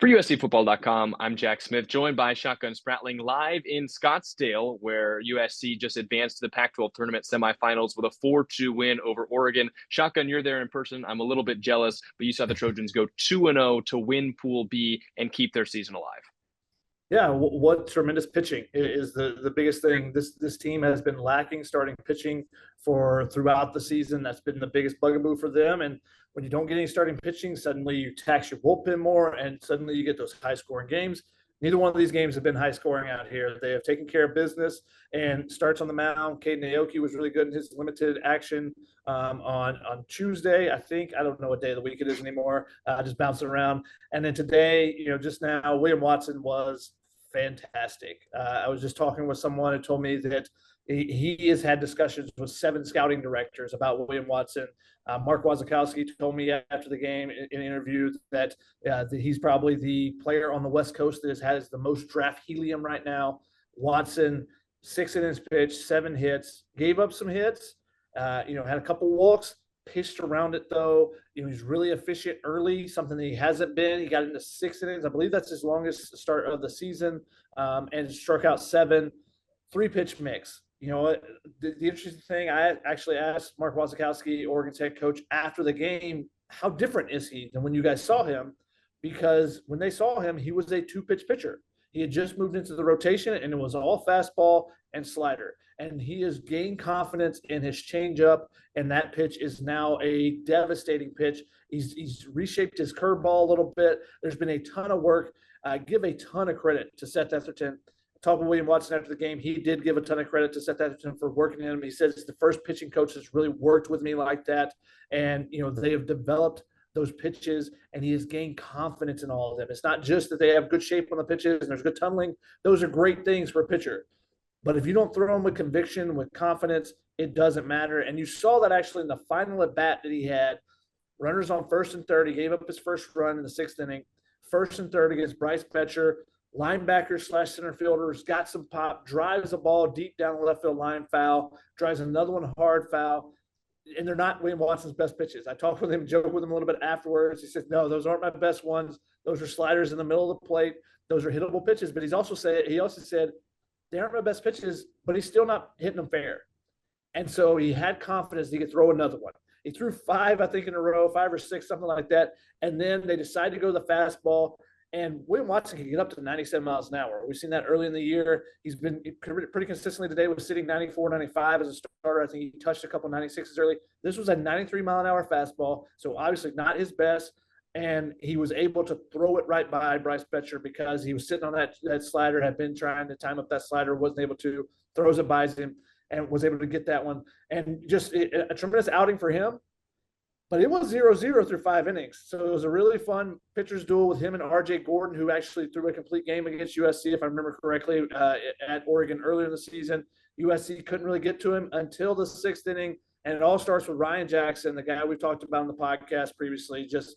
For USCFootball.com, I'm Jack Smith, joined by Shotgun Spratling live in Scottsdale, where USC just advanced to the Pac-12 Tournament semifinals with a 4-2 win over Oregon. Shotgun, you're there in person. I'm a little bit jealous, but you saw the Trojans go 2-0 to win Pool B and keep their season alive. Yeah, what tremendous pitching is the biggest thing. This team has been lacking starting pitching for throughout the season. That's been the biggest bugaboo for them. And when you don't get any starting pitching, suddenly you tax your bullpen more, and suddenly you get those high-scoring games. Neither one of these games have been high-scoring out here. They have taken care of business and starts on the mound. Caden Aoki was really good in his limited action on Tuesday, I think. I don't know what day of the week it is anymore. Just bouncing around. And then today, just now, William Watson was fantastic. I was just talking with someone who told me that he has had discussions with 7 scouting directors about William Watson. Mark Wazakowski told me after the game in an interview that he's probably the player on the West Coast that has the most draft helium right now. Watson, 6 innings pitched, 7 hits, gave up some hits, had a couple walks, pitched around it though. He's really efficient early, something that he hasn't been. He got into 6 innings. I believe that's his longest start of the season, and struck out 7, 3-pitch mix. The interesting thing, I actually asked Mark Wazakowski, Oregon's head coach, after the game, how different is he than when you guys saw him? Because when they saw him, he was a 2-pitch pitcher. He had just moved into the rotation, and it was all fastball and slider. And he has gained confidence in his changeup, and that pitch is now a devastating pitch. He's reshaped his curveball a little bit. There's been a ton of work. Give a ton of credit to Seth Etherton. Talking with William Watson after the game, he did give a ton of credit to Seth Etherton for working in him. He says it's the first pitching coach that's really worked with me like that. And, they have developed those pitches, and he has gained confidence in all of them. It's not just that they have good shape on the pitches and there's good tunneling. Those are great things for a pitcher. But if you don't throw them with conviction, with confidence, it doesn't matter. And you saw that actually in the final at bat that he had. Runners on first and third. He gave up his first run in the 6th inning. First and third against Bryce Betcher. Linebacker / center fielders, got some pop, drives a ball deep down the left field line foul, drives another one hard foul. And they're not William Watson's best pitches. I talked with him, joked with him a little bit afterwards. He said, no, those aren't my best ones. Those are sliders in the middle of the plate. Those are hittable pitches. But he also said they aren't my best pitches, but he's still not hitting them fair. And so he had confidence he could throw another one. He threw 5, I think, in a row, 5 or 6, something like that. And then they decided to go to the fastball. And William Watson can get up to 97 miles an hour. We've seen that early in the year. He's been pretty consistently today, was sitting 94, 95 as a starter. I think he touched a couple 96s early. This was a 93-mile-an-hour fastball, so obviously not his best. And he was able to throw it right by Bryce Betcher because he was sitting on that slider, had been trying to time up that slider, wasn't able to, throws it by him, and was able to get that one. And just a tremendous outing for him. But it was 0-0 through 5 innings. So it was a really fun pitcher's duel with him and R.J. Gordon, who actually threw a complete game against USC, if I remember correctly, at Oregon earlier in the season. USC couldn't really get to him until the 6th inning. And it all starts with Ryan Jackson, the guy we've talked about on the podcast previously, just,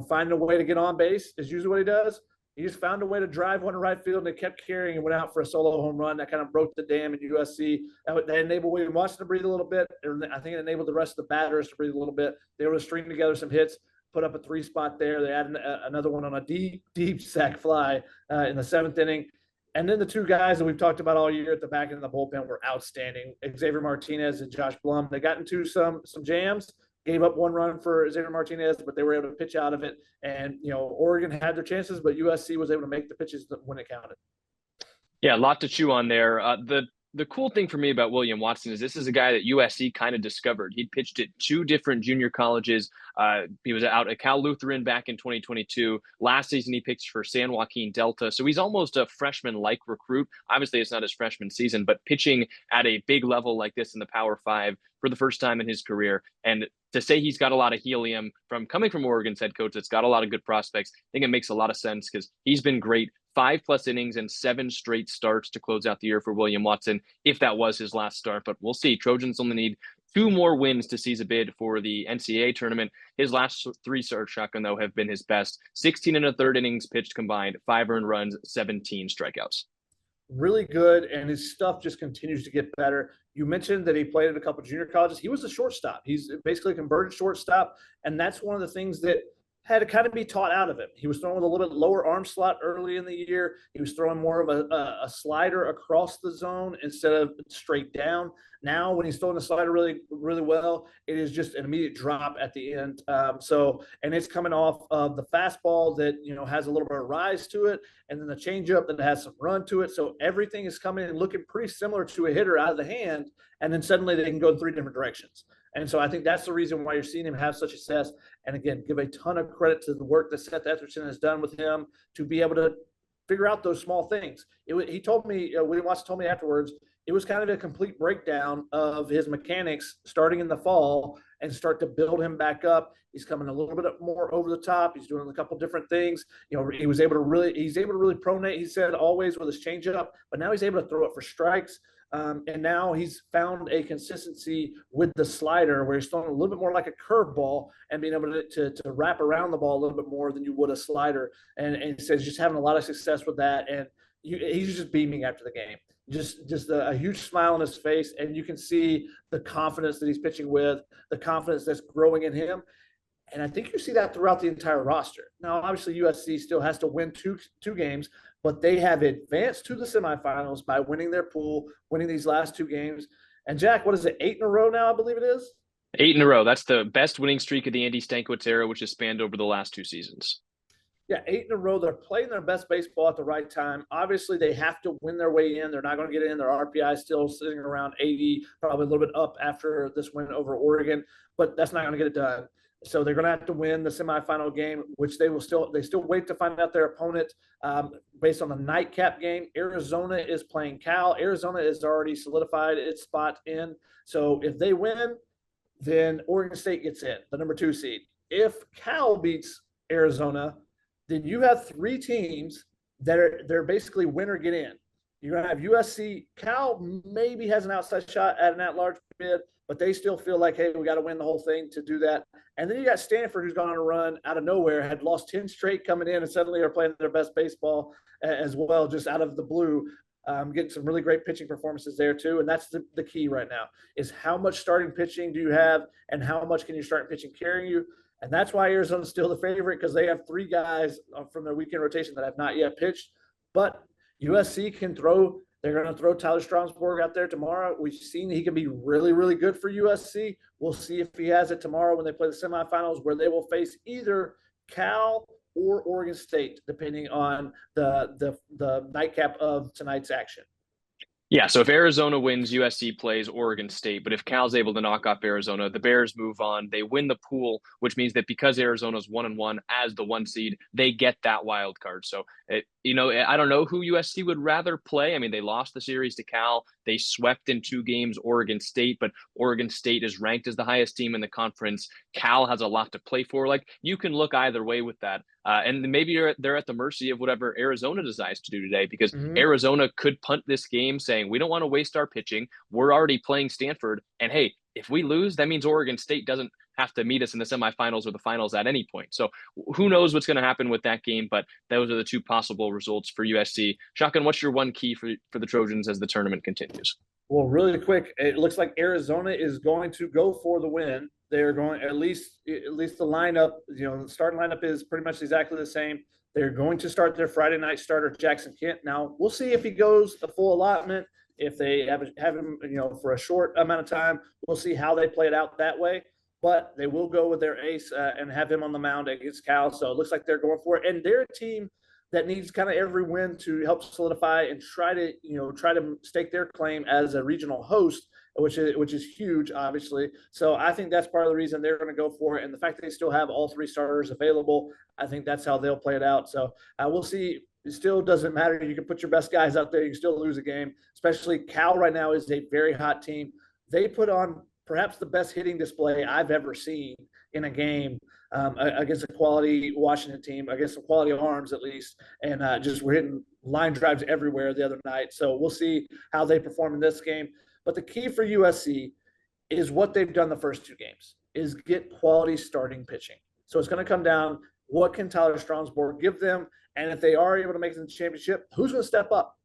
finding a way to get on base is usually what he does. He just found a way to drive one to right field, and they kept carrying and went out for a solo home run. That kind of broke the dam in USC. That enabled William Watson to breathe a little bit. I think it enabled the rest of the batters to breathe a little bit. They were able to string together some hits, put up a 3-spot there. They added another one on a deep sac fly in the 7th inning. And then the 2 guys that we've talked about all year at the back end of the bullpen were outstanding. Xavier Martinez and Josh Blum. They got into some jams. Gave up 1 run for Xavier Martinez, but they were able to pitch out of it. And, Oregon had their chances, but USC was able to make the pitches when it counted. Yeah, a lot to chew on there. The cool thing for me about William Watson is this is a guy that USC kind of discovered. He'd pitched at 2 different junior colleges. He was out at Cal Lutheran back in 2022. Last season, he pitched for San Joaquin Delta. So he's almost a freshman-like recruit. Obviously, it's not his freshman season, but pitching at a big level like this in the Power 5 for the first time in his career. And to say he's got a lot of helium from coming from Oregon's head coach that's got a lot of good prospects, I think it makes a lot of sense because he's been great. 5+ innings and 7 straight starts to close out the year for William Watson, if that was his last start. But we'll see. Trojans only need 2 more wins to seize a bid for the NCAA tournament. His last 3 starts, Shotgun, though, have been his best. 16 1/3 innings pitched combined, 5 earned runs, 17 strikeouts. Really good, and his stuff just continues to get better. You mentioned that he played at a couple of junior colleges. He was a shortstop. He's basically a converted shortstop, and that's one of the things that had to kind of be taught out of it. He was throwing with a little bit lower arm slot early in the year. He was throwing more of a slider across the zone instead of straight down. Now, when he's throwing the slider really, really well, it is just an immediate drop at the end. And it's coming off of the fastball that, has a little bit of rise to it, and then the changeup that has some run to it. So everything is coming and looking pretty similar to a hitter out of the hand, and then suddenly they can go in three different directions. And so I think that's the reason why you're seeing him have such success. And again, give a ton of credit to the work that Seth Etherton has done with him to be able to figure out those small things. He told me, William Watson told me afterwards, it was kind of a complete breakdown of his mechanics starting in the fall and start to build him back up. He's coming a little bit more over the top. He's doing a couple different things. He's able to really pronate, he said, always with his changeup, but now he's able to throw it for strikes. And now he's found a consistency with the slider where he's throwing a little bit more like a curveball and being able to wrap around the ball a little bit more than you would a slider. And he says just having a lot of success with that. And he's just beaming after the game. Just a huge smile on his face, and you can see the confidence that he's pitching with, the confidence that's growing in him. And I think you see that throughout the entire roster. Now, obviously, USC still has to win two games, but they have advanced to the semifinals by winning their pool, winning these last two games. And Jack, what is it, 8 in a row now, I believe it is? 8 in a row. That's the best winning streak of the Andy Stankiewicz era, which has spanned over the last 2 seasons. Yeah, 8 in a row. They're playing their best baseball at the right time. Obviously, they have to win their way in. They're not going to get in. Their RPI is still sitting around 80, probably a little bit up after this win over Oregon, but that's not going to get it done. So they're going to have to win the semifinal game, which they still wait to find out their opponent based on the nightcap game. Arizona is playing Cal. Arizona has already solidified its spot in. So if they win, then Oregon State gets in, the number 2 seed. If Cal beats Arizona, then you have 3 teams that they're basically win or get in. You're going to have USC. Cal maybe has an outside shot at an at-large bid, but they still feel like, hey, we got to win the whole thing to do that. And then you got Stanford, who's gone on a run out of nowhere, had lost 10 straight coming in, and suddenly are playing their best baseball as well, just out of the blue, getting some really great pitching performances there too. And that's the key right now is how much starting pitching do you have and how much can your starting pitching carry you? And that's why Arizona's still the favorite, because they have 3 guys from their weekend rotation that have not yet pitched. But USC can throw. They're going to throw Tyler Stromsborg out there tomorrow. We've seen he can be really, really good for USC. We'll see if he has it tomorrow when they play the semifinals, where they will face either Cal or Oregon State, depending on the nightcap of tonight's action. Yeah, so if Arizona wins, USC plays Oregon State. But if Cal's able to knock off Arizona, the Bears move on. They win the pool, which means that because Arizona's 1-1 as the 1 seed, they get that wild card. So, I don't know who USC would rather play. I mean, they lost the series to Cal. They swept in 2 games Oregon State, but Oregon State is ranked as the highest team in the conference. Cal has a lot to play for. Like, you can look either way with that. And maybe they're at the mercy of whatever Arizona decides to do today, because Arizona could punt this game saying, we don't want to waste our pitching. We're already playing Stanford. And hey, if we lose, that means Oregon State doesn't have to meet us in the semifinals or the finals at any point. So who knows what's going to happen with that game, but those are the 2 possible results for USC. Shotgun, what's your one key for the Trojans as the tournament continues? Well, really quick, it looks like Arizona is going to go for the win. They're going at least the lineup, the starting lineup is pretty much exactly the same. They're going to start their Friday night starter, Jackson Kent. Now, we'll see if he goes the full allotment. If they have him, for a short amount of time, we'll see how they play it out that way. But they will go with their ace and have him on the mound against Cal. So it looks like they're going for it. And they're a team that needs kind of every win to help solidify and try to stake their claim as a regional host, which is huge, obviously. So I think that's part of the reason they're going to go for it. And the fact that they still have all 3 starters available, I think that's how they'll play it out. So we'll see. It still doesn't matter. You can put your best guys out there. You can still lose a game, especially Cal right now is a very hot team. They put on perhaps the best hitting display I've ever seen in a game against a quality Washington team, against some quality arms at least, and just we're hitting line drives everywhere the other night. So we'll see how they perform in this game. But the key for USC is what they've done the first 2 games, is get quality starting pitching. So it's going to come down, what can Tyler Stromsborg give them? And if they are able to make it to the championship, who's going to step up?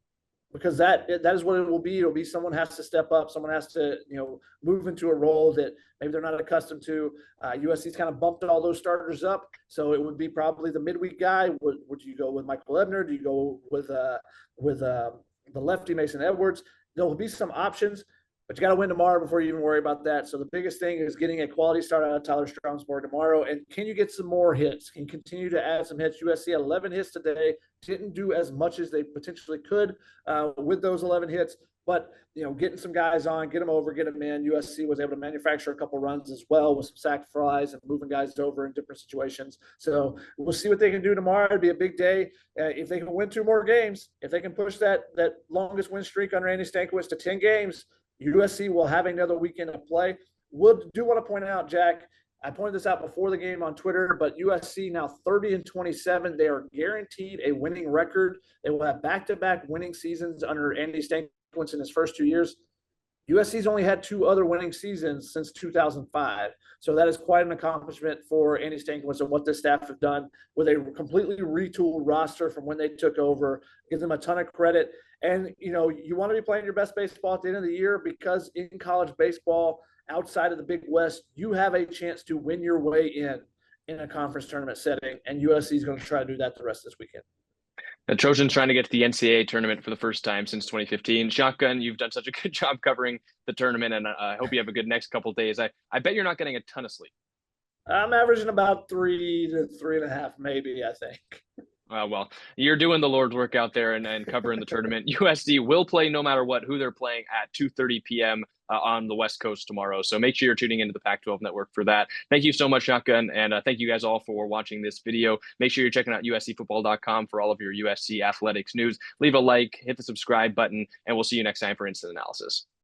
because that is what it will be. It'll be someone has to step up, someone has to move into a role that maybe they're not accustomed to. USC's kind of bumped all those starters up, so it would be probably the midweek guy. Would you go with Michael Ebner? Do you go with the lefty Mason Edwards? There will be some options, but you got to win tomorrow before you even worry about that. So the biggest thing is getting a quality start out of Tyler Stromsborg tomorrow. And can you get some more hits? Can you continue to add some hits? USC had 11 hits today. Didn't do as much as they potentially could with those 11 hits. But, getting some guys on, get them over, get them in. USC was able to manufacture a couple runs as well with some sac flies and moving guys over in different situations. So we'll see what they can do tomorrow. It'll be a big day. If they can win 2 more games, if they can push that longest win streak under Andy Stankiewicz to 10 games, USC will have another weekend of play. Do want to point out, Jack, I pointed this out before the game on Twitter, but USC now 30-27. They are guaranteed a winning record. They will have back-to-back winning seasons under Andy Stankiewicz in his first 2 years. USC's only had 2 other winning seasons since 2005. So that is quite an accomplishment for Andy Stankiewicz and what this staff have done with a completely retooled roster from when they took over. Give them a ton of credit. And, you want to be playing your best baseball at the end of the year, because in college baseball, outside of the Big West, you have a chance to win your way in a conference tournament setting. And USC is going to try to do that the rest of this weekend. The Trojans trying to get to the NCAA tournament for the first time since 2015. Shotgun, you've done such a good job covering the tournament, and I hope you have a good next couple of days. I bet you're not getting a ton of sleep. I'm averaging about 3 to 3.5, maybe, I think. Well, you're doing the Lord's work out there and covering the tournament. USC will play no matter what, who they're playing at 2:30 p.m. On the West Coast tomorrow. So make sure you're tuning into the Pac-12 Network for that. Thank you so much, Shotgun, and thank you guys all for watching this video. Make sure you're checking out uscfootball.com for all of your USC athletics news. Leave a like, hit the subscribe button, and we'll see you next time for Instant Analysis.